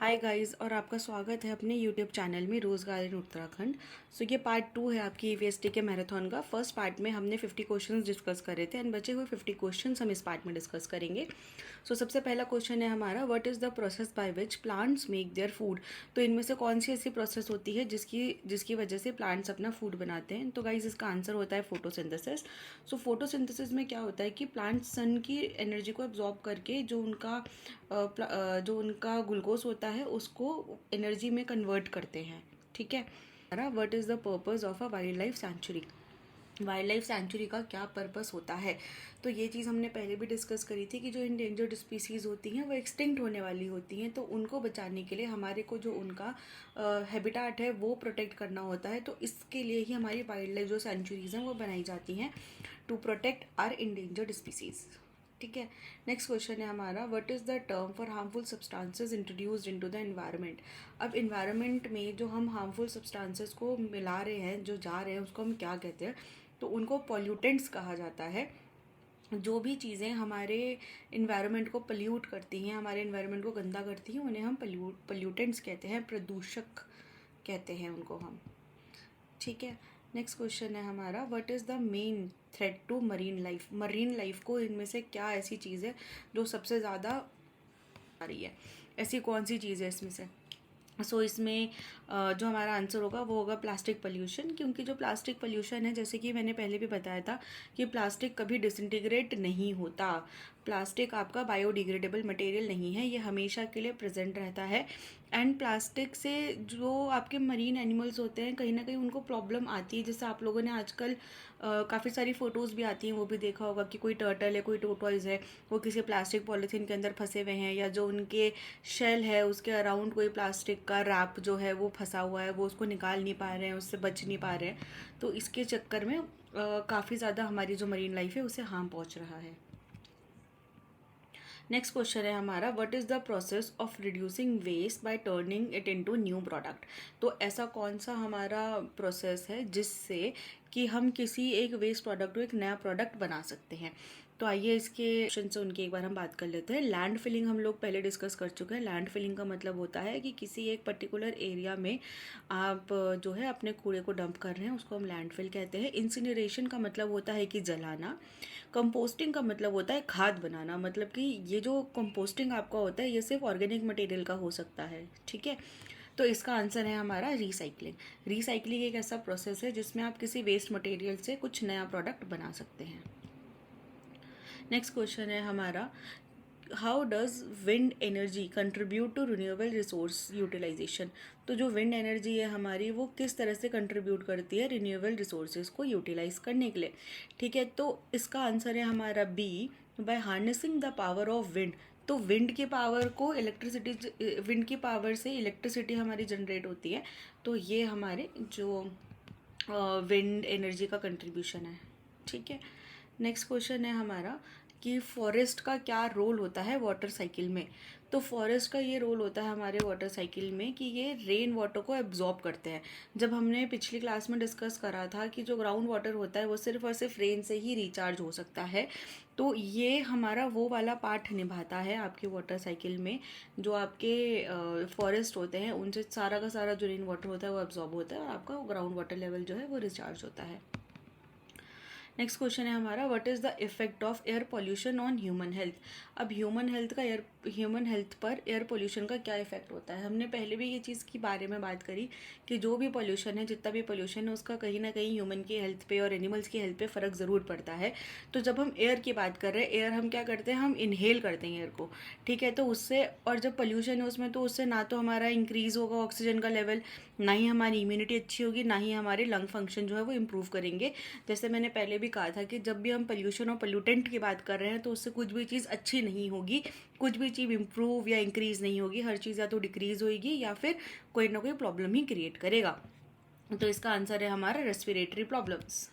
Hi guys और आपका स्वागत है अपने यूट्यूब चैनल में रोज़गार इन उत्तराखंड। सो ये पार्ट 2 है आपकी ईवीएसटी के मैराथन का। फर्स्ट पार्ट में हमने 50 क्वेश्चंस डिस्कस करे थे एंड बचे हुए 50 क्वेश्चंस हम इस पार्ट में डिस्कस करेंगे। सो सबसे पहला क्वेश्चन है हमारा, what is the process by which plants make their food. तो इनमें से कौन सी ऐसी प्रोसेस होती है जिसकी वजह से प्लांट्स अपना फूड बनाते हैं। तो गाइस इसका आंसर होता है फोटोसिंथेसिस। सो फोटोसिंथेसिस में क्या होता है कि प्लांट्स सन की एनर्जी को एब्जॉर्ब करके जो उनका ग्लूकोज होता है उसको एनर्जी में कन्वर्ट करते हैं। ठीक है। What is the purpose of a wild life sanctuary. Wild life sanctuary का क्या पर्पस होता है। तो ये चीज़ हमने पहले भी डिस्कस करी थी कि जो इंडेंजर्ड स्पीसीज़ होती हैं वो एक्सटिंक्ट होने वाली होती हैं, तो उनको बचाने के लिए हमारे को जो उनका हैबिटाट है वो प्रोटेक्ट करना होता है। तो इसके लिए ही हमारी वाइल्ड लाइफ जो सेंचुरीज़ हैं वो बनाई जाती हैं to protect our endangered species. ठीक है। नेक्स्ट क्वेश्चन है हमारा, what is the term for harmful substances introduced into the environment. अब इन्वायरमेंट में जो हम हार्मफुल सब्सटेंसेस को मिला रहे हैं, जो जा रहे हैं, उसको हम क्या कहते हैं। तो उनको पॉल्यूटेंट्स कहा जाता है। जो भी चीज़ें हमारे इन्वायरमेंट को पल्यूट करती हैं, हमारे इन्वायरमेंट को गंदा करती हैं, उन्हें हम पल्यूटेंट्स कहते हैं, प्रदूषक कहते हैं उनको हम। ठीक है। नेक्स्ट क्वेश्चन है हमारा, what is the main threat to marine life. Marine life को इनमें से क्या ऐसी चीज़ है जो सबसे ज़्यादा आ रही है, ऐसी कौन सी चीज़ है इसमें से। इसमें जो हमारा आंसर होगा वो होगा प्लास्टिक पोल्यूशन, क्योंकि जो प्लास्टिक पोल्यूशन है, जैसे कि मैंने पहले भी बताया था कि प्लास्टिक कभी डिसइंटीग्रेट नहीं होता। प्लास्टिक आपका बायोडिग्रेडेबल मटेरियल नहीं है, ये हमेशा के लिए प्रेजेंट रहता है। एंड प्लास्टिक से जो आपके मरीन एनिमल्स होते हैं कहीं ना कहीं उनको प्रॉब्लम आती है। जैसे आप लोगों ने आजकल काफ़ी सारी फ़ोटोज़ भी आती हैं, वो भी देखा होगा कि कोई टर्टल है, कोई टोटवाइज है, वो किसी प्लास्टिक पॉलीथीन के अंदर फंसे हुए हैं, या जो उनके शेल है उसके अराउंड कोई प्लास्टिक का रैप जो है वो फंसा हुआ है, वो उसको निकाल नहीं पा रहे हैं, उससे बच नहीं पा रहे हैं। तो इसके चक्कर में काफ़ी ज़्यादा हमारी जो मरीन लाइफ है उसे हार्म पहुँच रहा है। नेक्स्ट क्वेश्चन है हमारा, what is the process of reducing waste by turning it into new product. तो ऐसा कौन सा हमारा प्रोसेस है जिससे कि हम किसी एक वेस्ट प्रोडक्ट को एक नया प्रोडक्ट बना सकते हैं। तो आइए इसके क्वेश्चन से उनकी एक बार हम बात कर लेते हैं। लैंड फिलिंग हम लोग पहले डिस्कस कर चुके हैं। लैंड फिलिंग का मतलब होता है कि किसी एक पर्टिकुलर एरिया में आप जो है अपने कूड़े को डंप कर रहे हैं, उसको हम लैंड फिल कहते हैं। इंसिनरेशन का मतलब होता है कि जलाना। कंपोस्टिंग का मतलब होता है खाद बनाना। मतलब कि ये जो कंपोस्टिंग आपका होता है ये सिर्फ ऑर्गेनिक मटेरियल का हो सकता है। ठीक है। तो इसका आंसर है हमारा रिसाइकलिंग। रिसाइकलिंग एक ऐसा प्रोसेस है जिसमें आप किसी वेस्ट मटेरियल से कुछ नया प्रोडक्ट बना सकते हैं। नेक्स्ट क्वेश्चन है हमारा, how does wind energy contribute to renewable resource utilisation. तो जो विंड एनर्जी है हमारी वो किस तरह से कंट्रीब्यूट करती है रिन्यूएबल रिसोर्सेज को यूटिलाइज करने के लिए। ठीक है। तो इसका आंसर है हमारा B, by harnessing the power of wind. तो विंड की पावर को विंड की पावर से इलेक्ट्रिसिटी हमारी जनरेट होती है। तो ये हमारे जो विंड एनर्जी का कंट्रीब्यूशन है। ठीक है। नेक्स्ट क्वेश्चन है हमारा कि फॉरेस्ट का क्या रोल होता है वाटर साइकिल में। तो फॉरेस्ट का ये रोल होता है हमारे वाटर साइकिल में कि ये रेन वाटर को एब्जॉर्ब करते हैं। जब हमने पिछली क्लास में डिस्कस करा था कि जो ग्राउंड वाटर होता है वो सिर्फ और सिर्फ रेन से ही रिचार्ज हो सकता है। तो ये हमारा वो वाला पार्ट निभाता है आपके वाटर साइकिल में। जो आपके फॉरेस्ट होते हैं उनसे सारा का सारा जो रेन वाटर होता है वो एब्जॉर्ब होता है और आपका ग्राउंड वाटर लेवल जो है वो रिचार्ज होता है। नेक्स्ट क्वेश्चन है हमारा, what is the effect of air pollution on human health. अब ह्यूमन हेल्थ पर एयर पोल्यूशन का क्या इफेक्ट होता है। हमने पहले भी ये चीज़ के बारे में बात करी कि जो भी पोल्यूशन है, जितना भी पोल्यूशन है, उसका कहीं ना कहीं ह्यूमन की हेल्थ पे और एनिमल्स की हेल्थ पे फ़र्क ज़रूर पड़ता है। तो जब हम एयर की बात कर रहे हैं, एयर हम क्या करते हैं, हम इनहेल करते हैं एयर को। ठीक है। तो उससे, और जब पोल्यूशन है उसमें, तो उससे ना तो हमारा इंक्रीज़ होगा ऑक्सीजन का लेवल, ना ही हमारी इम्यूनिटी अच्छी होगी, ना ही हमारे लंग फंक्शन जो है वो इम्प्रूव करेंगे। जैसे मैंने पहले भी कहा था कि जब भी हम पोल्यूशन और पोल्यूटेंट की बात कर रहे हैं तो उससे कुछ भी चीज़ अच्छी नहीं होगी, कुछ भी चीज़ इम्प्रूव या इंक्रीज़ नहीं होगी। हर चीज़ या तो डिक्रीज़ होगी या फिर कोई ना कोई प्रॉब्लम ही क्रिएट करेगा। तो इसका आंसर है हमारा रेस्पिरेटरी प्रॉब्लम्स।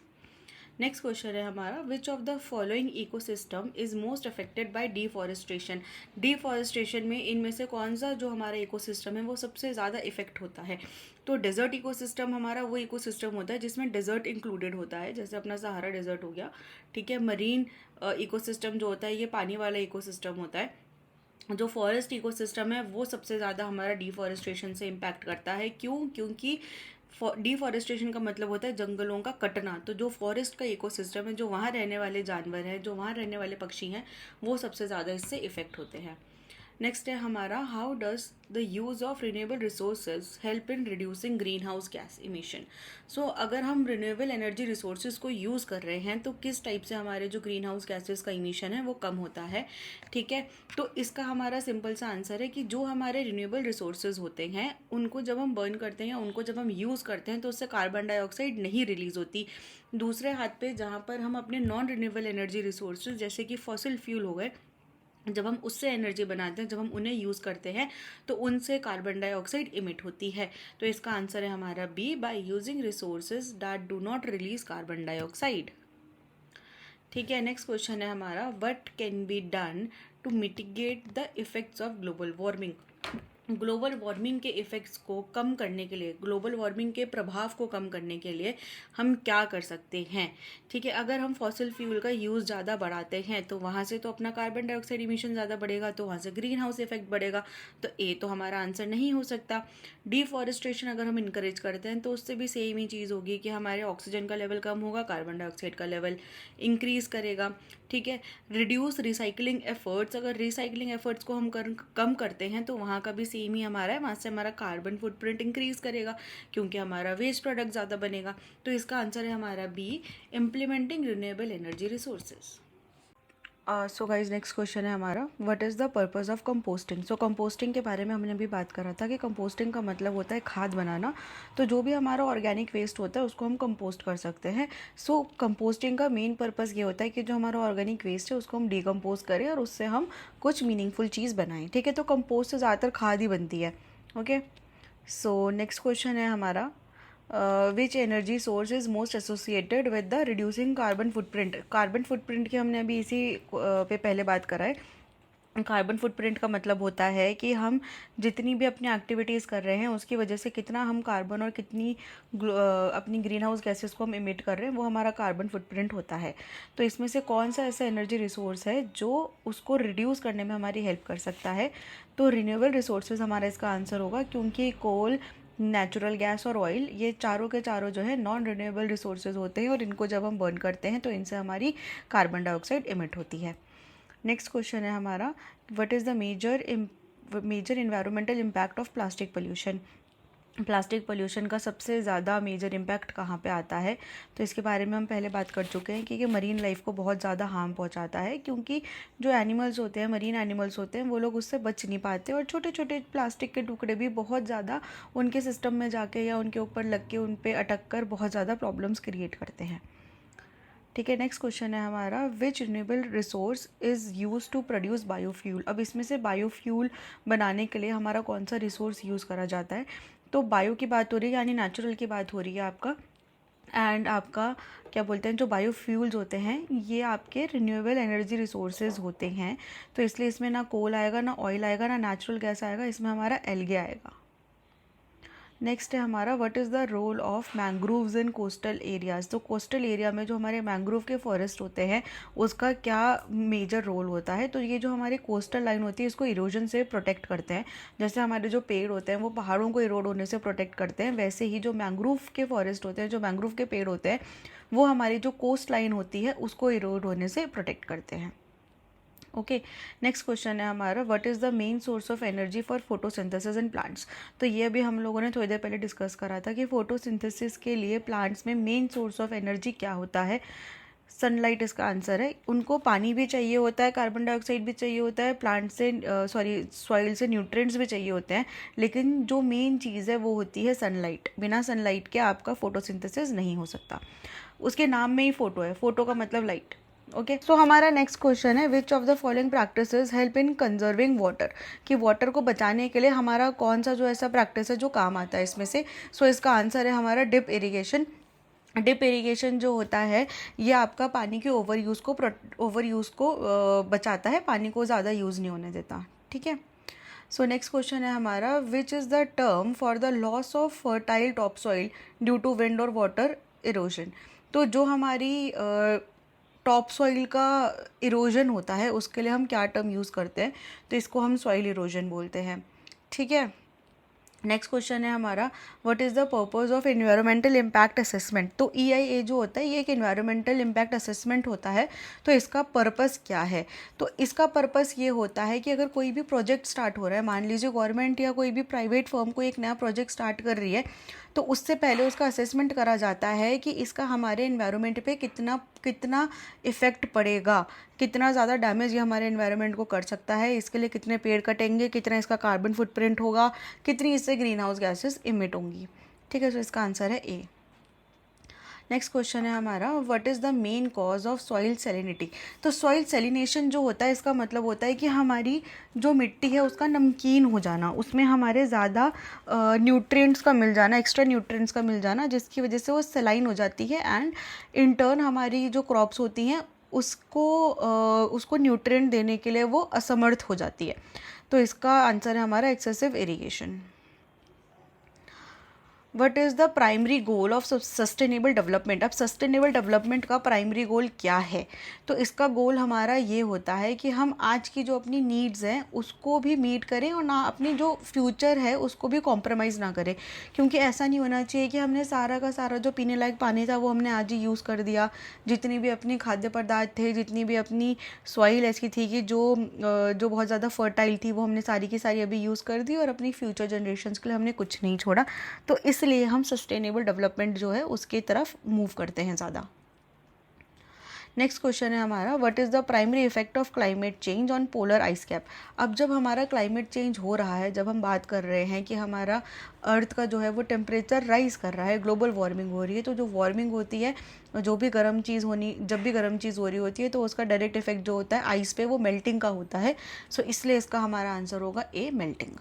नेक्स्ट क्वेश्चन है हमारा, which of the following ecosystem is most affected by deforestation. Deforestation में इनमें से कौन सा जो हमारा इकोसिस्टम है वो सबसे ज़्यादा इफेक्ट होता है। तो डेजर्ट इकोसिस्टम हमारा वो इकोसिस्टम होता है जिसमें डेजर्ट इंक्लूडेड होता है, जैसे अपना सहारा डेजर्ट हो गया। ठीक है। मरीन इकोसिस्टम जो होता है ये पानी वाला इकोसिस्टम होता है। जो फॉरेस्ट इकोसिस्टम है वो सबसे ज़्यादा हमारा डिफॉरेस्टेशन से इम्पैक्ट करता है। क्यों? क्योंकि डिफॉरेस्टेशन का मतलब होता है जंगलों का कटना। तो जो फॉरेस्ट का इकोसिस्टम है, जो वहाँ रहने वाले जानवर हैं, जो वहाँ रहने वाले पक्षी हैं, वो सबसे ज़्यादा इससे इफ़ेक्ट होते हैं। नेक्स्ट है हमारा, how does the use of renewable resources help in reducing green house gas emission. So अगर हम रिन्यूएबल एनर्जी रिसोर्सेज को यूज़ कर रहे हैं तो किस टाइप से हमारे जो ग्रीन हाउस गैसेस का इमिशन है वो कम होता है। ठीक है, तो इसका हमारा सिंपल सा आंसर है कि जो हमारे रिन्यूएबल रिसोर्सेज होते हैं उनको जब हम बर्न करते हैं, उनको जब हम यूज़ करते हैं तो उससे कार्बन डाइऑक्साइड नहीं रिलीज़ होती। दूसरे हाथ पे जहाँ पर हम अपने नॉन रिन्यूएबल एनर्जी रिसोर्सेज जैसे कि फॉसिल फ्यूल हो गए, जब हम उससे एनर्जी बनाते हैं, जब हम उन्हें यूज़ करते हैं तो उनसे कार्बन डाइऑक्साइड इमिट होती है। तो इसका आंसर है हमारा B, by using resources that do not release carbon dioxide. ठीक है, नेक्स्ट क्वेश्चन है हमारा, what can be done to mitigate the effects of global warming. Global warming के इफ़ेक्ट्स को कम करने के लिए, ग्लोबल वार्मिंग के प्रभाव को कम करने के लिए हम क्या कर सकते हैं। ठीक है, अगर हम फॉसिल फ्यूल का यूज़ ज़्यादा बढ़ाते हैं तो वहाँ से तो अपना कार्बन डाइऑक्साइड इमिशन ज़्यादा बढ़ेगा, तो वहाँ से ग्रीन हाउस इफेक्ट बढ़ेगा। तो ए तो हमारा आंसर नहीं हो सकता। डिफॉरेस्टेशन अगर हम इंकरेज करते हैं तो उससे भी सेम ही चीज़ होगी कि हमारे ऑक्सीजन का लेवल कम होगा, कार्बन डाइऑक्साइड का लेवल इंक्रीज़ करेगा। ठीक है, रिड्यूस रिसाइकलिंग एफर्ट्स, अगर रिसाइकलिंग एफर्ट्स को हम कम करते हैं तो वहाँ का भी सेम ही हमारा है, वहाँ से हमारा कार्बन फुटप्रिंट इंक्रीज़ करेगा क्योंकि हमारा वेस्ट प्रोडक्ट ज़्यादा बनेगा। तो इसका आंसर है हमारा B, implementing renewable energy resources. So guys, next question है हमारा, what is the purpose of composting. So composting के बारे में हमने अभी बात करा था कि कंपोस्टिंग का मतलब होता है खाद बनाना। तो जो भी हमारा ऑर्गेनिक वेस्ट होता है उसको हम कंपोस्ट कर सकते हैं। सो कंपोस्टिंग का मेन पर्पज़ ये होता है कि जो हमारा ऑर्गेनिक वेस्ट है उसको हम डिकम्पोज करें और उससे हम कुछ मीनिंगफुल चीज़ बनाएं। ठीक है, तो कंपोस्ट से ज़्यादातर खाद ही बनती है। ओके, सो नेक्स्ट क्वेश्चन है हमारा, which energy source is most associated with the reducing carbon footprint. Carbon footprint की हमने अभी इसी पे पहले बात करा है। कार्बन फुटप्रिंट का मतलब होता है कि हम जितनी भी अपनी एक्टिविटीज़ कर रहे हैं उसकी वजह से कितना हम कार्बन और कितनी अपनी ग्रीन हाउस गैसेस को हम इमिट कर रहे हैं, वो हमारा कार्बन फुटप्रिंट होता है। तो इसमें से कौन सा ऐसा एनर्जी रिसोर्स है जो उसको रिड्यूस करने में हमारी हेल्प कर सकता है। तो रिन्यूएबल रिसोर्सेज हमारा इसका आंसर होगा, क्योंकि कोल, नेचुरल गैस और ऑयल, ये चारों के चारों जो है नॉन रिन्यूएबल रिसोर्सेज होते हैं और इनको जब हम बर्न करते हैं तो इनसे हमारी कार्बन डाइऑक्साइड इमिट होती है। नेक्स्ट क्वेश्चन है हमारा, what is the major environmental impact of plastic pollution. Plastic pollution का सबसे ज़्यादा मेजर इम्पैक्ट कहाँ पे आता है। तो इसके बारे में हम पहले बात कर चुके हैं कि मरीन लाइफ को बहुत ज़्यादा हार्म पहुँचाता है, क्योंकि जो एनिमल्स होते हैं, मरीन एनिमल्स होते हैं, वो लोग उससे बच नहीं पाते और छोटे छोटे प्लास्टिक के टुकड़े भी बहुत ज़्यादा उनके सिस्टम में जाके या उनके ऊपर लग के उन पर अटक कर बहुत ज़्यादा प्रॉब्लम्स क्रिएट करते हैं। ठीक है, नेक्स्ट क्वेश्चन है हमारा, which renewable resource is use to produce biofuel. अब इसमें से बायोफ्यूल बनाने के लिए हमारा कौन सा रिसोर्स यूज़ करा जाता है। तो बायो की बात हो रही है, यानी नेचुरल की बात हो रही है आपका, एंड आपका क्या बोलते हैं, जो बायोफ्यूल्स होते हैं ये आपके रिन्यूएबल एनर्जी रिसोर्सेज होते हैं। तो इसलिए इसमें ना कोल आएगा, ना ऑयल आएगा, ना नेचुरल गैस आएगा, इसमें हमारा एल्गे आएगा। नेक्स्ट है हमारा, what is the role of mangroves in coastal areas. तो कोस्टल एरिया में जो हमारे मैंग्रोव के फॉरेस्ट होते हैं उसका क्या मेजर रोल होता है। तो ये जो हमारी कोस्टल लाइन होती है इसको इरोजन से प्रोटेक्ट करते हैं। जैसे हमारे जो पेड़ होते हैं वो पहाड़ों को इरोड होने से प्रोटेक्ट करते हैं, वैसे ही जो मैंग्रोव के फॉरेस्ट होते हैं, जो मैंग्रोव के पेड़ होते हैं, वो हमारी जो कोस्ट लाइन होती है उसको इरोड होने से प्रोटेक्ट करते हैं। ओके, नेक्स्ट क्वेश्चन है हमारा, what is the main source of energy for photosynthesis in plants. तो ये अभी हम लोगों ने थोड़ी देर पहले डिस्कस करा था कि फोटोसिंथेसिस के लिए प्लांट्स में मेन सोर्स ऑफ एनर्जी क्या होता है। सनलाइट इसका आंसर है। उनको पानी भी चाहिए होता है, कार्बन डाइऑक्साइड भी चाहिए होता है, प्लांट से सॉइल से न्यूट्रिएंट्स भी चाहिए होते हैं, लेकिन जो मेन चीज़ है वो होती है सनलाइट। बिना सनलाइट के आपका फोटोसिंथेसिस नहीं हो सकता। उसके नाम में ही फोटो है, फोटो का मतलब लाइट। ओके, सो हमारा नेक्स्ट क्वेश्चन है, विच of the following practices help in conserving water. कि वाटर को बचाने के लिए हमारा कौन सा जो ऐसा प्रैक्टिस है जो काम आता है इसमें से। सो इसका आंसर है हमारा डिप इरिगेशन। डिप इरिगेशन जो होता है ये आपका पानी के ओवर यूज़ को बचाता है, पानी को ज़्यादा यूज़ नहीं होने देता। ठीक है, सो नेक्स्ट क्वेश्चन है हमारा, which is the term for the loss of fertile top soil due to wind और वाटर इरोजन। तो जो हमारी टॉप सॉइल का इरोजन होता है उसके लिए हम क्या टर्म यूज़ करते हैं, तो इसको हम सॉइल इरोजन बोलते हैं। ठीक है, नेक्स्ट क्वेश्चन है हमारा, what is the purpose of environmental impact assessment. तो EIA जो होता है ये एक एनवायरमेंटल इम्पैक्ट असेसमेंट होता है। तो इसका पर्पस क्या है, तो इसका पर्पस ये होता है कि अगर कोई भी प्रोजेक्ट स्टार्ट हो रहा है, मान लीजिए गवर्नमेंट या कोई भी प्राइवेट फर्म को एक नया प्रोजेक्ट स्टार्ट कर रही है, तो उससे पहले उसका असेसमेंट करा जाता है कि इसका हमारे एनवायरनमेंट पे कितना कितना इफ़ेक्ट पड़ेगा, कितना ज़्यादा डैमेज ये हमारे एनवायरनमेंट को कर सकता है, इसके लिए कितने पेड़ कटेंगे, कितना इसका कार्बन फुटप्रिंट होगा, कितनी इससे ग्रीन हाउस गैसेस इमिट होंगी। ठीक है, तो इसका आंसर है ए। नेक्स्ट क्वेश्चन है हमारा, what is the main cause of soil salinity. तो सॉइल सेलिनेशन जो होता है इसका मतलब होता है कि हमारी जो मिट्टी है उसका नमकीन हो जाना, उसमें हमारे ज़्यादा न्यूट्रिएंट्स का मिल जाना, एक्स्ट्रा न्यूट्रिएंट्स का मिल जाना, जिसकी वजह से वो सेलाइन हो जाती है एंड इन टर्न हमारी जो क्रॉप्स होती हैं उसको न्यूट्रिएंट देने के लिए वो असमर्थ हो जाती है। तो इसका आंसर है हमारा excessive irrigation. What is the primary goal of sustainable development. अब सस्टेनेबल डेवलपमेंट का प्राइमरी गोल क्या है, तो इसका गोल हमारा ये होता है कि हम आज की जो अपनी नीड्स हैं उसको भी मीट करें और ना अपनी जो फ्यूचर है उसको भी कॉम्प्रोमाइज़ ना करें। क्योंकि ऐसा नहीं होना चाहिए कि हमने सारा का सारा जो पीने लायक पानी था वो हमने आज ही यूज़ कर दिया, जितनी भी अपनी खाद्य पदार्थ थे, जितनी भी अपनी सॉइल ऐसी थी कि जो बहुत ज़्यादा फर्टाइल थी, वो हमने सारी की सारी अभी यूज़ कर दी और अपनी फ्यूचर जनरेशन्स के लिए हमने कुछ नहीं छोड़ा। तो इसलिए हम सस्टेनेबल डेवलपमेंट जो है उसके तरफ मूव करते हैं ज़्यादा। नेक्स्ट क्वेश्चन है हमारा, what is the primary effect of climate change on polar ice cap. अब जब हमारा क्लाइमेट चेंज हो रहा है, जब हम बात कर रहे हैं कि हमारा अर्थ का जो है वो टेम्परेचर राइज कर रहा है, ग्लोबल वार्मिंग हो रही है, तो जो वार्मिंग होती है, जो भी गर्म चीज़ होनी, जब भी गर्म चीज़ हो रही होती है तो उसका डायरेक्ट इफेक्ट जो होता है आइस पे वो मेल्टिंग का होता है। सो इसलिए इसका हमारा आंसर होगा ए, मेल्टिंग।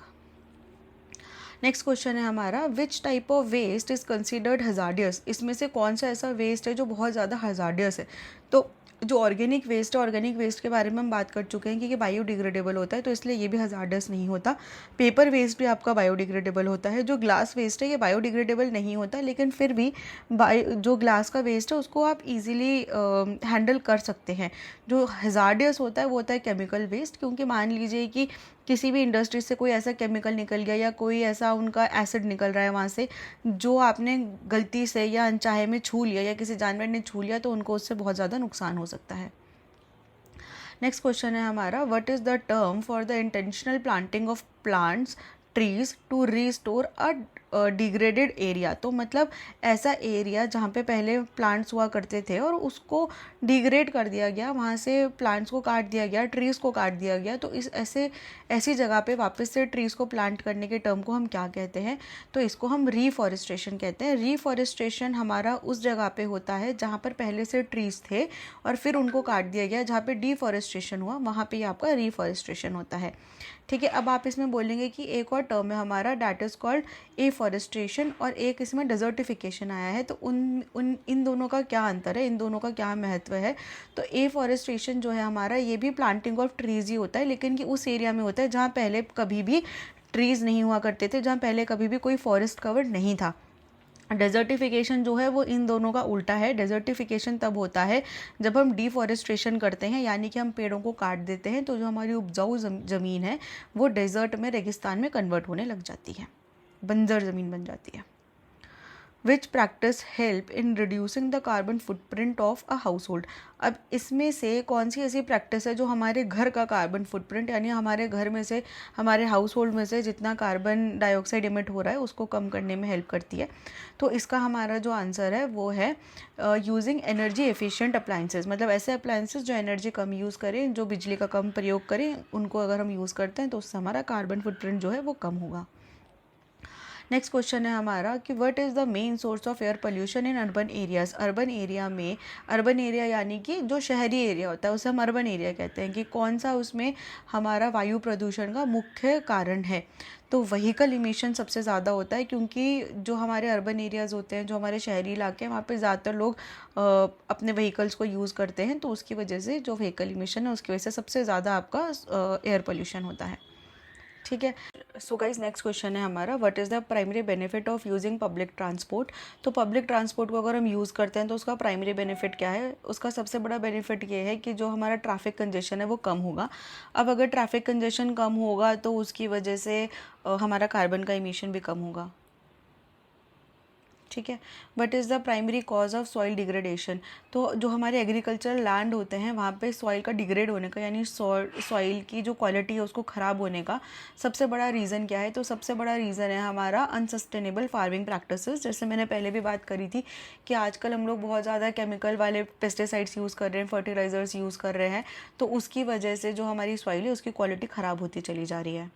नेक्स्ट क्वेश्चन है हमारा, which type of waste is considered hazardous. इसमें से कौन सा ऐसा वेस्ट है जो बहुत ज़्यादा हजार्डियस है। तो जो ऑर्गेनिक वेस्ट है, ऑर्गेनिक वेस्ट के बारे में हम बात कर चुके हैं कि ये बायोडिग्रेडेबल होता है, तो इसलिए ये भी हजार्डस नहीं होता। पेपर वेस्ट भी आपका बायोडिग्रेडेबल होता है। जो ग्लास वेस्ट है ये बायोडिग्रेडेबल नहीं होता, लेकिन फिर भी जो ग्लास का वेस्ट है उसको आप इजीली हैंडल कर सकते हैं। जो हजार्डियस होता है वो होता है केमिकल वेस्ट, क्योंकि मान लीजिए कि किसी भी इंडस्ट्री से कोई ऐसा केमिकल निकल गया या कोई ऐसा उनका एसिड निकल रहा है वहाँ से, जो आपने गलती से या अनचाहे में छू लिया या किसी जानवर ने छू लिया, तो उनको उससे बहुत ज़्यादा नुकसान हो सकता है। नेक्स्ट क्वेश्चन है हमारा, what is the term for the intentional planting of plants trees to restore a degraded area. तो मतलब ऐसा एरिया जहाँ पे पहले प्लांट्स हुआ करते थे और उसको डिग्रेड कर दिया गया, वहाँ से प्लांट्स को काट दिया गया, ट्रीज़ को काट दिया गया, तो इस ऐसी जगह पे वापस से ट्रीज़ को प्लांट करने के टर्म को हम क्या कहते हैं, तो इसको हम रीफॉरेस्टेशन कहते हैं। रीफॉरेस्टेशन हमारा उस जगह पे होता है जहाँ पर पहले से ट्रीज़ थे और फिर उनको काट दिया गया, जहाँ पे डिफॉरेस्टेशन हुआ वहाँ पे आपका रीफॉरेस्टेशन होता है। ठीक है, अब आप इसमें बोलेंगे कि एक और टर्म है हमारा, डैट इज़ कॉल्ड एफॉरेस्टेशन, और एक इसमें डेजर्टिफिकेशन आया है। तो इन दोनों का क्या अंतर है, इन दोनों का क्या महत्व है। तो एफॉरेस्टेशन जो है हमारा, ये भी प्लांटिंग ऑफ ट्रीज़ ही होता है, लेकिन कि उस एरिया में होता है जहाँ पहले कभी भी ट्रीज़ नहीं हुआ करते थे, जहाँ पहले कभी भी कोई फॉरेस्ट कवर नहीं था। डेजर्टिफिकेशन जो है वो इन दोनों का उल्टा है। डेजर्टिफिकेशन तब होता है जब हम डिफॉरेस्ट्रेशन करते हैं, यानी कि हम पेड़ों को काट देते हैं, तो जो हमारी उपजाऊ ज़मीन है वो डेजर्ट में, रेगिस्तान में कन्वर्ट होने लग जाती है, बंजर ज़मीन बन जाती है। Which practice help in reducing the carbon footprint of a household. अब इसमें से कौन सी ऐसी प्रैक्टिस है जो हमारे घर का कार्बन फुटप्रिंट, यानी हमारे घर में से, हमारे हाउस होल्ड में से जितना कार्बन डाइऑक्साइड इमिट हो रहा है उसको कम करने में हेल्प करती है। तो इसका हमारा जो आंसर है वो है यूजिंग एनर्जी एफिशिएंट अप्लाइंसेस। मतलब ऐसे अप्लाइंसेस जो एनर्जी कम यूज़ करें, जो बिजली का कम प्रयोग करें, उनको अगर हम यूज़ करते हैं तो उससे हमारा कार्बन फुटप्रिंट जो है वो कम होगा। नेक्स्ट क्वेश्चन है हमारा कि what is the main source of air pollution in urban areas. Urban area में, अर्बन एरिया यानी कि जो शहरी एरिया होता है उसे हम अर्बन एरिया कहते हैं, कि कौन सा उसमें हमारा वायु प्रदूषण का मुख्य कारण है। तो व्हीकल इमिशन सबसे ज़्यादा होता है, क्योंकि जो हमारे अर्बन एरियाज़ होते हैं, जो हमारे शहरी इलाके हैं, वहाँ पे ज़्यादातर लोग अपने व्हीकल्स को यूज़ करते हैं, तो उसकी वजह से जो व्हीकल इमिशन है उसकी वजह से सबसे ज़्यादा आपका एयर पोल्यूशन होता है। ठीक। ठीक है। सो गाइज नेक्स्ट क्वेश्चन है हमारा, what is the primary benefit of using public transport. तो पब्लिक ट्रांसपोर्ट को अगर हम यूज़ करते हैं तो उसका प्राइमरी बेनिफिट क्या है। उसका सबसे बड़ा बेनिफिट ये है कि जो हमारा ट्रैफिक कंजेशन है वो कम होगा। अब अगर ट्रैफिक कंजेशन कम होगा तो उसकी वजह से हमारा कार्बन का इमिशन भी कम होगा। ठीक है। What is the primary cause of soil degradation. तो जो हमारे एग्रीकल्चरल लैंड होते हैं वहाँ पे सॉइल का डिग्रेड होने का, यानी सॉइल की जो क्वालिटी है उसको ख़राब होने का सबसे बड़ा रीज़न क्या है। तो सबसे बड़ा रीज़न है हमारा अनसस्टेनेबल फार्मिंग प्रैक्टिसेस। जैसे मैंने पहले भी बात करी थी कि आजकल हम लोग बहुत ज़्यादा केमिकल वाले पेस्टिसाइड्स यूज़ कर रहे हैं, फर्टिलाइज़र्स यूज़ कर रहे हैं, तो उसकी वजह से जो हमारी सॉइल है उसकी क्वालिटी ख़राब होती चली जा रही है।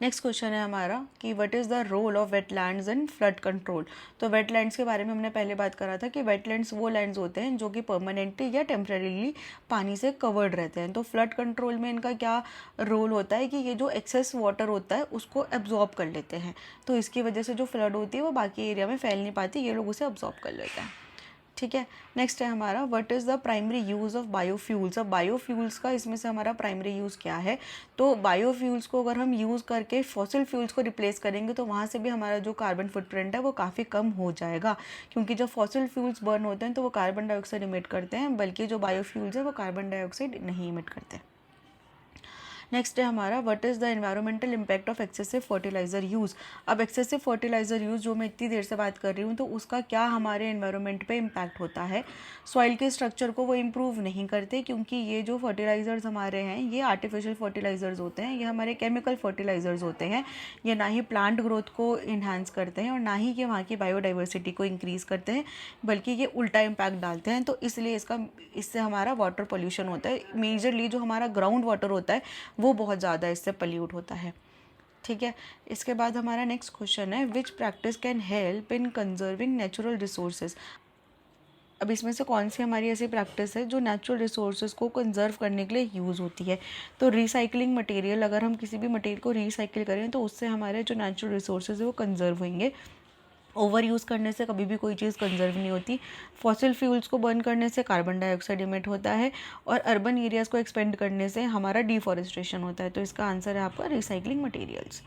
नेक्स्ट क्वेश्चन है हमारा कि what is the role of wetlands in flood control. तो वेटलैंड्स के बारे में हमने पहले बात करा था कि वेटलैंड्स वो लैंड्स होते हैं जो कि परमानेंटली या टेम्परेरीली पानी से कवर्ड रहते हैं। तो फ्लड कंट्रोल में इनका क्या रोल होता है कि ये जो एक्सेस वाटर होता है उसको एब्जॉर्ब कर लेते हैं, तो इसकी वजह से जो फ्लड होती है वो बाकी एरिया में फैल नहीं पाती, ये लोग उसे एब्जॉर्ब कर लेते हैं। ठीक है। नेक्स्ट है हमारा, what is the primary use of biofuels. अब बायोफ्यूल्स का इसमें से हमारा प्राइमरी यूज़ क्या है। तो बायोफ्यूल्स को अगर हम यूज़ करके फॉसिल फ्यूल्स को रिप्लेस करेंगे तो वहाँ से भी हमारा जो कार्बन फुटप्रिंट है वो काफ़ी कम हो जाएगा, क्योंकि जब फॉसिल फ्यूल्स बर्न होते हैं तो वो कार्बन डाइऑक्साइड इमिट करते हैं, बल्कि जो बायोफ्यूल्स है वो कार्बन डाइऑक्साइड नहीं इमिट करते। नेक्स्ट है हमारा, what is the environmental impact of excessive fertiliser use. अब एक्सेसिव फर्टिलाइज़र यूज़ जो मैं इतनी देर से बात कर रही हूँ तो उसका क्या हमारे एनवायरमेंट पे इम्पैक्ट होता है। सॉइल के स्ट्रक्चर को वो इम्प्रूव नहीं करते, क्योंकि ये जो फर्टिलाइज़र्स हमारे हैं ये आर्टिफिशियल फर्टिलाइज़र्स होते हैं, ये हमारे केमिकल फर्टिलाइज़र्स होते हैं। ये ना ही प्लांट ग्रोथ को इन्हांस करते हैं और ना ही कि वहाँ की बायोडाइवर्सिटी को इंक्रीज़ करते हैं, बल्कि ये उल्टा इम्पैक्ट डालते हैं। तो इसलिए इससे हमारा वाटर पोल्यूशन होता है। मेजरली जो हमारा ग्राउंड वाटर होता है वो बहुत ज़्यादा इससे पल्यूट होता है। ठीक है। इसके बाद हमारा नेक्स्ट क्वेश्चन है, which practice can help in conserving natural resources. अब इसमें से कौन सी हमारी ऐसी प्रैक्टिस है जो नेचुरल रिसोर्सेज को कंजर्व करने के लिए यूज़ होती है। तो रिसाइकलिंग मटेरियल, अगर हम किसी भी मटेरियल को रिसाइकिल करें तो उससे हमारे जो नेचुरल रिसोर्सेज है वो कंजर्व होंगे। ओवर यूज़ करने से कभी भी कोई चीज़ कंजर्व नहीं होती। फॉसिल फ्यूल्स को बर्न करने से कार्बन डाइऑक्साइड इमिट होता है और अर्बन एरियाज़ को एक्सपेंड करने से हमारा डिफॉरेस्टेशन होता है। तो इसका आंसर है आपका रिसाइकलिंग मटेरियल्स।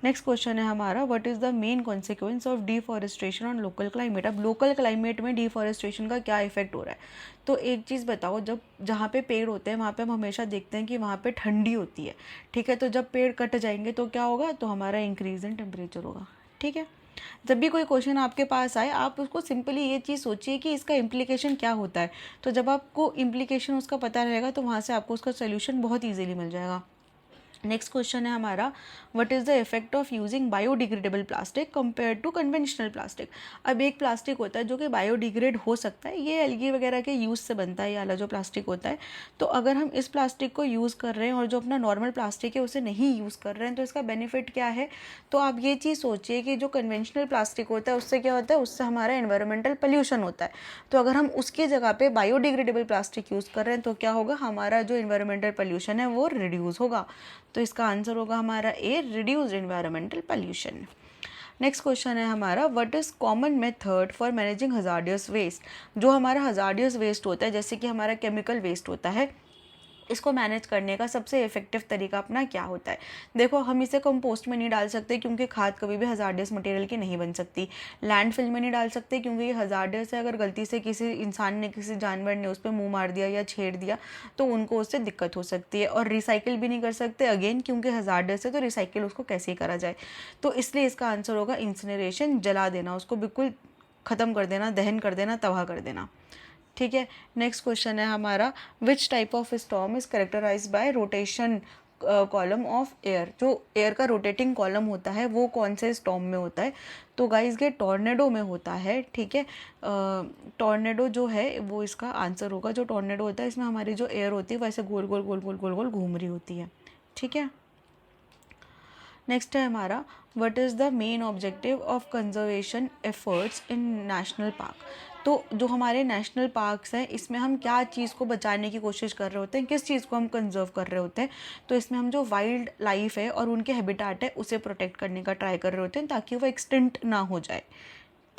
नेक्स्ट क्वेश्चन है हमारा, what is the main consequence of deforestation on local climate. अब लोकल क्लाइमेट में डिफॉरेस्टेशन का क्या इफेक्ट हो रहा है। तो एक चीज़ बताओ, जब जहाँ पे पेड़ होते हैं वहाँ पे हम हमेशा देखते हैं कि वहाँ पे ठंडी होती है। ठीक है। तो जब पेड़ कट जाएंगे तो क्या होगा, तो हमारा इंक्रीज इन टेम्परेचर होगा। ठीक है। जब भी कोई क्वेश्चन आपके पास आए आप उसको सिंपली ये चीज़ सोचिए कि इसका इम्प्लीकेशन क्या होता है। तो जब आपको इम्प्लीकेशन उसका पता रहेगा तो वहाँ से आपको उसका सोल्यूशन बहुत ईजिली मिल जाएगा। नेक्स्ट क्वेश्चन है हमारा, what is the effect of using biodegradable plastic compare to conventional plastic. अब एक प्लास्टिक होता है जो कि बायोडिग्रेड हो सकता है, ये एल्गी वगैरह के यूज़ से बनता है ये वाला जो प्लास्टिक होता है। तो अगर हम इस प्लास्टिक को यूज़ कर रहे हैं और जो अपना नॉर्मल प्लास्टिक है उसे नहीं यूज़ कर रहे हैं तो इसका बेनिफिट क्या है। तो आप ये चीज़ सोचिए कि जो कन्वेंशनल प्लास्टिक होता है उससे क्या होता है, उससे हमारा एनवायरमेंटल पोल्यूशन होता है। तो अगर हम उसकी जगह पे बायोडिग्रेडेबल प्लास्टिक यूज़ कर रहे हैं तो क्या होगा, हमारा जो एनवायरमेंटल पोल्यूशन है वो रिड्यूस होगा। तो इसका आंसर होगा हमारा A, reduced environmental pollution. Next question है हमारा, what is common method for managing hazardous waste. जो हमारा हजार्डियस वेस्ट होता है, जैसे कि हमारा केमिकल वेस्ट होता है, इसको मैनेज करने का सबसे इफेक्टिव तरीका अपना क्या होता है। देखो, हम इसे कंपोस्ट में नहीं डाल सकते क्योंकि खाद कभी भी हजार्डियस मटेरियल की नहीं बन सकती। लैंडफिल में नहीं डाल सकते क्योंकि ये हजार्डियस है, अगर गलती से किसी इंसान ने, किसी जानवर ने उस पर मुँह मार दिया या छेड़ दिया तो उनको उससे दिक्कत हो सकती है। और रिसाइकिल भी नहीं कर सकते अगेन, क्योंकि हजार्डियस है तो रिसाइकिल उसको कैसे ही करा जाए। तो इसलिए इसका आंसर होगा इंसिनरेशन, जला देना, उसको बिल्कुल ख़त्म कर देना, दहन कर देना, तबाह कर देना। ठीक है। नेक्स्ट क्वेश्चन है हमारा, which type of storm is characterise by rotation column of air. जो एयर का रोटेटिंग कॉलम होता है वो कौन से स्टॉर्म में होता है। तो गाइस ये टॉर्नेडो में होता है। ठीक है। टॉर्नेडो जो है वो इसका आंसर होगा। जो टॉर्नेडो होता है इसमें हमारी जो एयर होती है वैसे गोल गोल गोल गोल गोल गोल घूम रही होती है। ठीक है। नेक्स्ट है हमारा, what is the main objective of conservation efforts in national park. तो जो हमारे नेशनल पार्क्स हैं इसमें हम क्या चीज़ को बचाने की कोशिश कर रहे होते हैं, किस चीज़ को हम कंजर्व कर रहे होते हैं। तो इसमें हम जो वाइल्ड लाइफ है और उनके हैबिटेट है उसे प्रोटेक्ट करने का ट्राई कर रहे होते हैं ताकि वो एक्सटिंक्ट ना हो जाए।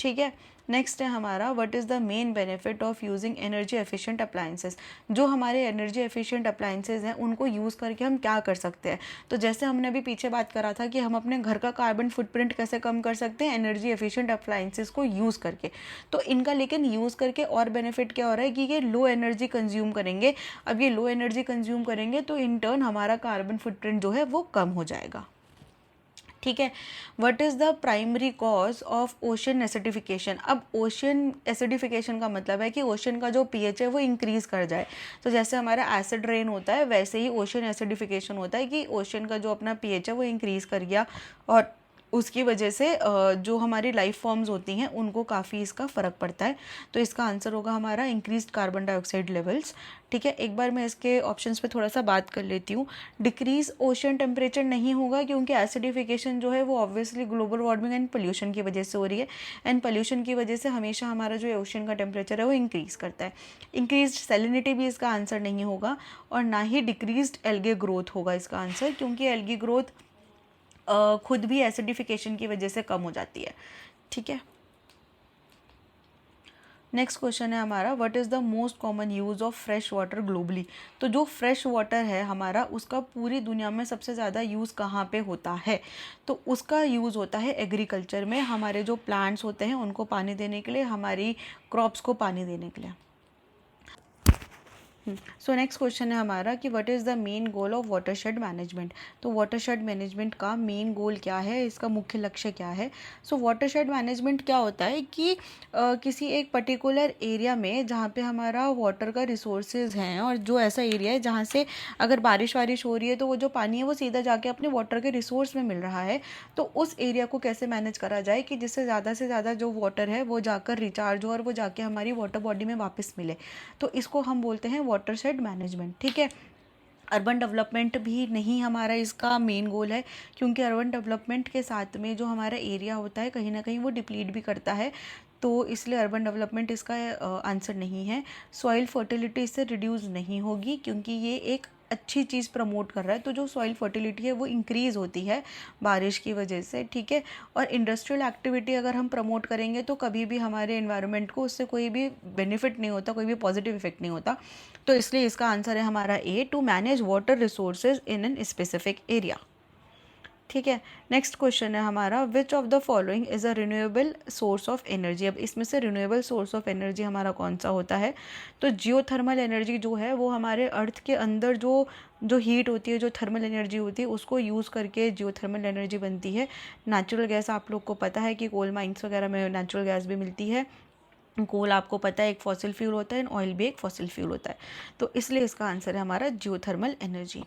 ठीक है। नेक्स्ट है हमारा what is the main benefit of using energy efficient appliances. जो हमारे एनर्जी एफिशिएंट अप्लायंसेस हैं उनको यूज़ करके हम क्या कर सकते हैं। तो जैसे हमने अभी पीछे बात करा था कि हम अपने घर का कार्बन फुटप्रिंट कैसे कम कर सकते हैं, एनर्जी एफिशिएंट अप्लायंसेस को यूज़ करके। तो इनका लेकिन यूज़ करके और बेनिफिट क्या हो रहा है कि ये लो एनर्जी कंज्यूम करेंगे। अब ये लो एनर्जी कंज्यूम करेंगे तो इन टर्न हमारा कार्बन फुटप्रिंट जो है वो कम हो जाएगा। ठीक है। What is the primary cause of ocean acidification. अब ओशन एसिडिफिकेशन का मतलब है कि ओशन का जो पीएच है वो इंक्रीज़ कर जाए। तो जैसे हमारा एसिड रेन होता है वैसे ही ओशन एसिडिफिकेशन होता है कि ओशन का जो अपना पीएच है वो इंक्रीज़ कर गया और उसकी वजह से जो हमारी लाइफ फॉर्म्स होती हैं उनको काफ़ी इसका फ़र्क पड़ता है। तो इसका आंसर होगा हमारा इंक्रीज्ड कार्बन डाइऑक्साइड लेवल्स। ठीक है। एक बार मैं इसके ऑप्शंस पे थोड़ा सा बात कर लेती हूँ। डिक्रीज ओशन टेम्परेचर नहीं होगा क्योंकि एसिडिफिकेशन जो है वो obviously global warming and pollution की वजह से हो रही है। एंड पोल्यूशन की वजह से हमेशा हमारा जो ओशन का टेम्परेचर है वो इंक्रीज़ करता है। इंक्रीज सैलिनिटी भी इसका आंसर नहीं होगा और ना ही डिक्रीज्ड एल्गे ग्रोथ होगा इसका आंसर, क्योंकि एल्गी ग्रोथ खुद भी एसिडिफिकेशन की वजह से कम हो जाती है। ठीक है। नेक्स्ट क्वेश्चन है हमारा what is the most common use of fresh water globally. तो जो फ्रेश वाटर है हमारा उसका पूरी दुनिया में सबसे ज़्यादा यूज़ कहाँ पे होता है। तो उसका यूज़ होता है एग्रीकल्चर में। हमारे जो प्लांट्स होते हैं उनको पानी देने के लिए, हमारी क्रॉप्स को पानी देने के लिए। सो नेक्स्ट क्वेश्चन है हमारा कि what is the main goal of watershed management. तो वाटरशेड मैनेजमेंट का मेन गोल क्या है, इसका मुख्य लक्ष्य क्या है। सो वाटरशेड मैनेजमेंट क्या होता है कि किसी एक पर्टिकुलर एरिया में जहाँ पे हमारा वाटर का रिसोर्सेज हैं और जो ऐसा एरिया है जहाँ से अगर बारिश वारिश हो रही है तो वो जो पानी है वो सीधा जाके अपने वाटर के रिसोर्स में मिल रहा है, तो उस एरिया को कैसे मैनेज करा जाए कि जिससे ज़्यादा से ज़्यादा जो वाटर है वो जाकर रिचार्ज हो और वो जाके हमारी वाटर बॉडी में वापस मिले। तो इसको हम बोलते हैं वाटरशेड मैनेजमेंट। ठीक है। अर्बन डेवलपमेंट भी नहीं हमारा इसका मेन गोल है, क्योंकि अर्बन डेवलपमेंट के साथ में जो हमारा एरिया होता है कहीं ना कहीं वो डिप्लीट भी करता है, तो इसलिए अर्बन डेवलपमेंट इसका आंसर नहीं है। सॉइल फर्टिलिटी इससे रिड्यूस नहीं होगी क्योंकि ये एक अच्छी चीज़ प्रमोट कर रहा है। तो जो सॉइल फर्टिलिटी है वो इंक्रीज़ होती है बारिश की वजह से। ठीक है। और इंडस्ट्रियल एक्टिविटी अगर हम प्रमोट करेंगे तो कभी भी हमारे एनवायरनमेंट को उससे कोई भी बेनिफिट नहीं होता, कोई भी पॉजिटिव इफेक्ट नहीं होता। तो इसलिए इसका आंसर है हमारा A, to manage water resources in an specific area. ठीक है। नेक्स्ट क्वेश्चन है हमारा which of the following is a renewable source of energy. अब इसमें से रिन्यूएबल सोर्स ऑफ एनर्जी हमारा कौन सा होता है। तो जियोथर्मल एनर्जी जो है वो हमारे अर्थ के अंदर जो जो हीट होती है, जो थर्मल एनर्जी होती है उसको यूज़ करके जियोथर्मल एनर्जी बनती है। नेचुरल गैस आप लोग को पता है कि कोल माइंस वगैरह में नेचुरल गैस भी मिलती है। कोल आपको पता है एक फॉसिल फ्यूल होता है, ऑयल भी एक फॉसिल फ्यूल होता है। तो इसलिए इसका आंसर है हमारा जियोथर्मल एनर्जी।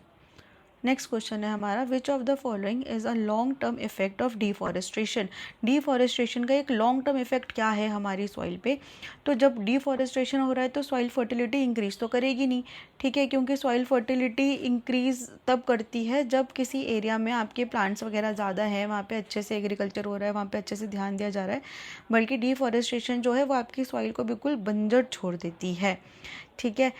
नेक्स्ट क्वेश्चन है हमारा which of the following is a long term effect of deforestation. Deforestation का एक लॉन्ग टर्म इफेक्ट क्या है हमारी सॉइल पे। तो जब डिफॉरेस्ट्रेशन हो रहा है तो सॉइल फर्टिलिटी इंक्रीज तो करेगी नहीं। ठीक है। क्योंकि सॉइल फर्टिलिटी इंक्रीज तब करती है जब किसी एरिया में आपके प्लांट्स वगैरह ज़्यादा है, वहाँ पे अच्छे से एग्रीकल्चर हो रहा है, वहाँ पे अच्छे से ध्यान दिया जा रहा है। बल्कि डिफॉरेस्ट्रेशन जो है वो आपकी सॉइल को बिल्कुल बंजर छोड़ देती है। ठीक है।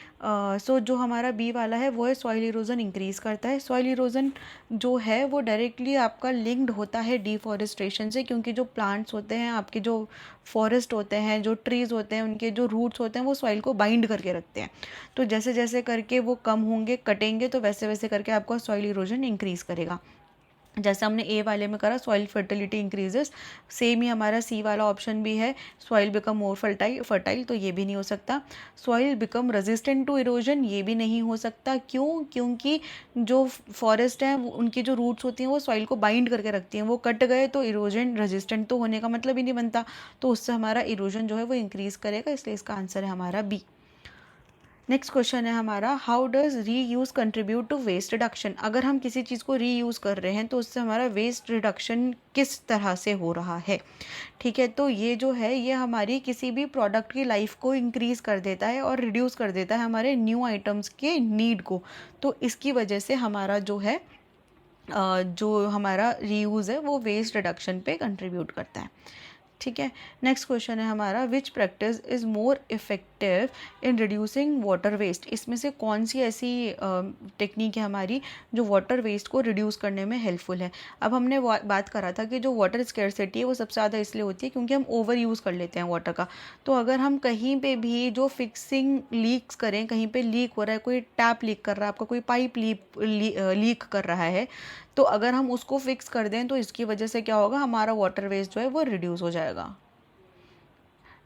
सो जो हमारा बी वाला है वो है सॉइल इरोजन इंक्रीज़ करता है। सॉइल इरोजन जो है वो डायरेक्टली आपका लिंक्ड होता है डिफॉरेस्ट्रेशन से, क्योंकि जो प्लांट्स होते हैं आपके, जो फॉरेस्ट होते हैं, जो ट्रीज़ होते हैं, उनके जो रूट्स होते हैं वो सॉइल को बाइंड करके रखते हैं। तो जैसे जैसे करके वो कम होंगे, कटेंगे, तो वैसे वैसे करके आपका सॉइल इरोजन इंक्रीज़ करेगा। जैसे हमने ए वाले में करा सॉइल फर्टिलिटी इंक्रीजेस, सेम ही हमारा सी वाला ऑप्शन भी है सॉइल बिकम मोर फर्टाइल, तो ये भी नहीं हो सकता। Soil become resistant to erosion, ये भी नहीं हो सकता। क्यों? क्योंकि जो फॉरेस्ट हैं उनकी जो रूट्स होती हैं वो सॉइल को बाइंड करके रखती हैं, वो कट गए तो इरोजन रेजिस्टेंट तो होने का मतलब ही नहीं बनता, तो उससे हमारा इरोजन जो है वो इंक्रीज़ करेगा, इसलिए इसका आंसर है हमारा बी। नेक्स्ट क्वेश्चन है हमारा how does reuse contribute to waste reduction. अगर हम किसी चीज़ को री यूज़ कर रहे हैं तो उससे हमारा वेस्ट रिडक्शन किस तरह से हो रहा है। ठीक है। तो ये जो है ये हमारी किसी भी प्रोडक्ट की लाइफ को इंक्रीज़ कर देता है और रिड्यूस कर देता है हमारे न्यू आइटम्स के नीड को। तो इसकी वजह से हमारा जो है जो हमारा रीयूज़ है वो वेस्ट रिडक्शन पे कंट्रीब्यूट करता है। ठीक है। नेक्स्ट क्वेश्चन है हमारा, which practice is more effective in reducing water waste. इसमें से कौन सी ऐसी टेक्निक है हमारी जो वाटर वेस्ट को रिड्यूस करने में हेल्पफुल है। अब हमने बात करा था कि जो वाटर स्कैर्सिटी है वो सबसे ज़्यादा इसलिए होती है क्योंकि हम ओवर यूज़ कर लेते हैं वाटर का। तो अगर हम कहीं पे भी जो फिक्सिंग लीक्स करें, कहीं पे लीक हो रहा है, कोई टैप लीक कर रहा है, आपका कोई पाइप लीक कर रहा है, तो अगर हम उसको फिक्स कर दें तो इसकी वजह से क्या होगा, हमारा वाटर वेस्ट जो है वो रिड्यूस हो जाएगा।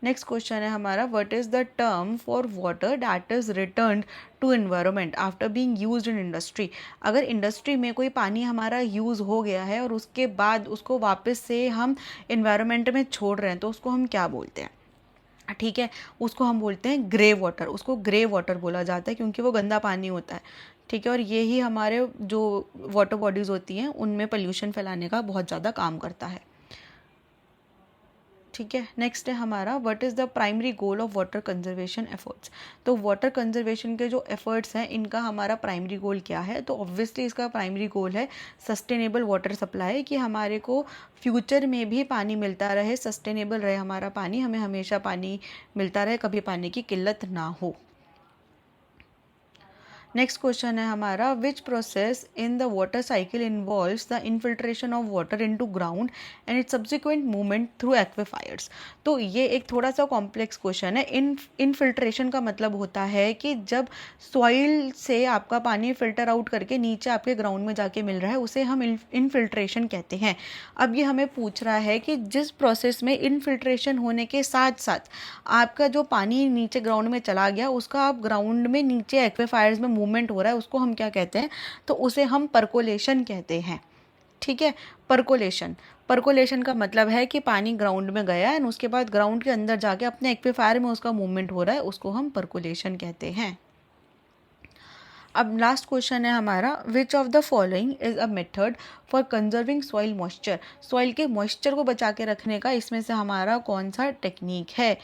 नेक्स्ट क्वेश्चन है हमारा, what is the term for water that is return to environment after being used in industry. अगर इंडस्ट्री में कोई पानी हमारा यूज़ हो गया है और उसके बाद उसको वापस से हम एनवायरनमेंट में छोड़ रहे हैं तो उसको हम क्या बोलते हैं। ठीक है, उसको हम बोलते हैं ग्रे वाटर। उसको ग्रे वाटर बोला जाता है क्योंकि वो गंदा पानी होता है। ठीक है, और यही हमारे जो वाटर बॉडीज़ होती हैं उनमें पोल्यूशन फैलाने का बहुत ज़्यादा काम करता है। ठीक है, नेक्स्ट है हमारा, what is the primary goal of water conservation efforts. तो वाटर कंजर्वेशन के जो एफर्ट्स हैं इनका हमारा प्राइमरी गोल क्या है। तो ऑब्वियसली इसका प्राइमरी गोल है सस्टेनेबल वाटर सप्लाई, कि हमारे को फ्यूचर में भी पानी मिलता रहे, सस्टेनेबल रहे हमारा पानी, हमें हमेशा पानी मिलता रहे, कभी पानी की किल्लत ना हो। नेक्स्ट क्वेश्चन है हमारा, which process in the water cycle involves the infiltration of water into ground and its subsequent movement through aquifers. तो ये एक थोड़ा सा कॉम्प्लेक्स क्वेश्चन है। इनफिल्ट्रेशन का मतलब होता है कि जब सॉइल से आपका पानी फिल्टर आउट करके नीचे आपके ग्राउंड में जाके मिल रहा है उसे हम इनफिल्ट्रेशन कहते हैं। अब ये हमें पूछ रहा है कि जिस प्रोसेस में इनफिल्ट्रेशन होने के साथ साथ आपका जो पानी नीचे ग्राउंड में चला गया उसका आप ग्राउंड में नीचे एक्विफायर्स में मूवमेंट हो रहा है, उसको हम क्या कहते हैं, तो उसे हम परकोलेशन कहते हैं। ठीक है, परकोलेशन। परकोलेशन का मतलब है कि पानी ग्राउंड में गया एंड उसके बाद ग्राउंड के अंदर जाके अपने एक्विफायर में उसका मूवमेंट हो रहा है, उसको हम परकोलेशन कहते हैं। अब लास्ट क्वेश्चन है हमारा, which of the following is a method for conserving soil moisture. Soil के मॉइस्चर को बचा के रखने का इसमें से हमारा कौन सा टेक्निक है।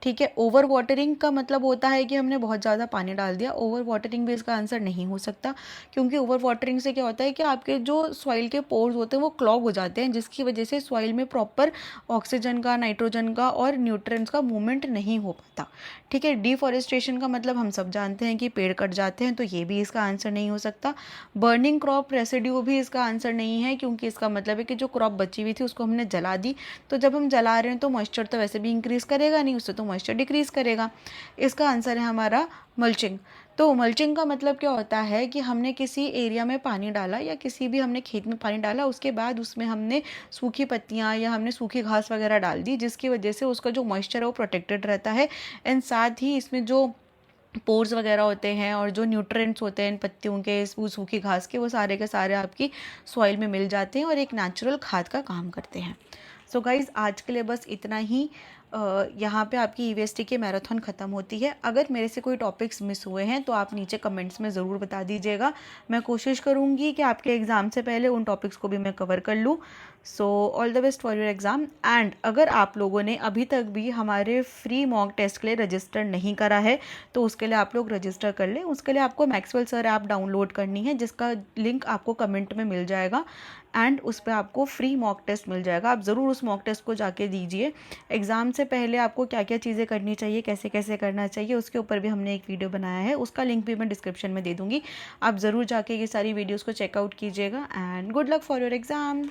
ठीक है, ओवर वाटरिंग का मतलब होता है कि हमने बहुत ज़्यादा पानी डाल दिया। ओवर वाटरिंग भी इसका आंसर नहीं हो सकता क्योंकि ओवर वाटरिंग से क्या होता है कि आपके जो सॉइल के पोर्स होते हैं वो क्लॉग हो जाते हैं, जिसकी वजह से सॉइल में प्रॉपर ऑक्सीजन का, नाइट्रोजन का और न्यूट्रिएंट्स का मूवमेंट नहीं हो पाता। ठीक है, डिफॉरेस्टेशन का मतलब हम सब जानते हैं कि पेड़ कट जाते हैं, तो ये भी इसका आंसर नहीं हो सकता। बर्निंग क्रॉप रेसिड्यू भी इसका आंसर नहीं है क्योंकि इसका मतलब है कि जो क्रॉप बची हुई थी उसको हमने जला दी, तो जब हम जला रहे हैं तो मॉइस्चर तो वैसे भी इंक्रीज करेगा नहीं, उससे तो मॉइस्चर डिक्रीज करेगा। इसका आंसर है हमारा मल्चिंग। तो मल्चिंग का मतलब क्या होता है कि हमने किसी एरिया में पानी डाला या किसी भी हमने खेत में पानी डाला, उसके बाद उसमें हमने सूखी पत्तियां या हमने सूखी घास वगैरह डाल दी, जिसकी वजह से उसका जो मॉइस्चर है वो प्रोटेक्टेड रहता है एंड साथ ही इसमें जो पोर्स वगैरह होते हैं और जो न्यूट्रिएंट्स होते हैं इन पत्तियों के, वो सूखी घास के, वो सारे के सारे आपकी सॉइल में मिल जाते हैं और एक नेचुरल खाद का काम करते हैं। सो गाइज़, आज के लिए बस इतना ही। यहाँ पे आपकी ईवीएसटी की मैराथन ख़त्म होती है। अगर मेरे से कोई टॉपिक्स मिस हुए हैं तो आप नीचे कमेंट्स में ज़रूर बता दीजिएगा। मैं कोशिश करूँगी कि आपके एग्ज़ाम से पहले उन टॉपिक्स को भी मैं कवर कर लूँ। So all the best for your exam. And अगर आप लोगों ने अभी तक भी हमारे फ्री मॉक टेस्ट के लिए रजिस्टर नहीं करा है तो उसके लिए आप लोग रजिस्टर कर लें। उसके लिए आपको मैक्सवेल सर ऐप डाउनलोड करनी है, जिसका लिंक आपको कमेंट में मिल जाएगा एंड उस पर आपको फ्री मॉक टेस्ट मिल जाएगा। आप ज़रूर उस मॉक टेस्ट को जाके दीजिए। एग्ज़ाम से पहले आपको क्या क्या चीज़ें करनी चाहिए, कैसे कैसे करना चाहिए, उसके ऊपर भी हमने एक वीडियो बनाया है, उसका लिंक भी मैं डिस्क्रिप्शन में दे दूँगी। आप ज़रूर जाके ये सारी वीडियोज़ को चेकआउट कीजिएगा and good luck for your exam.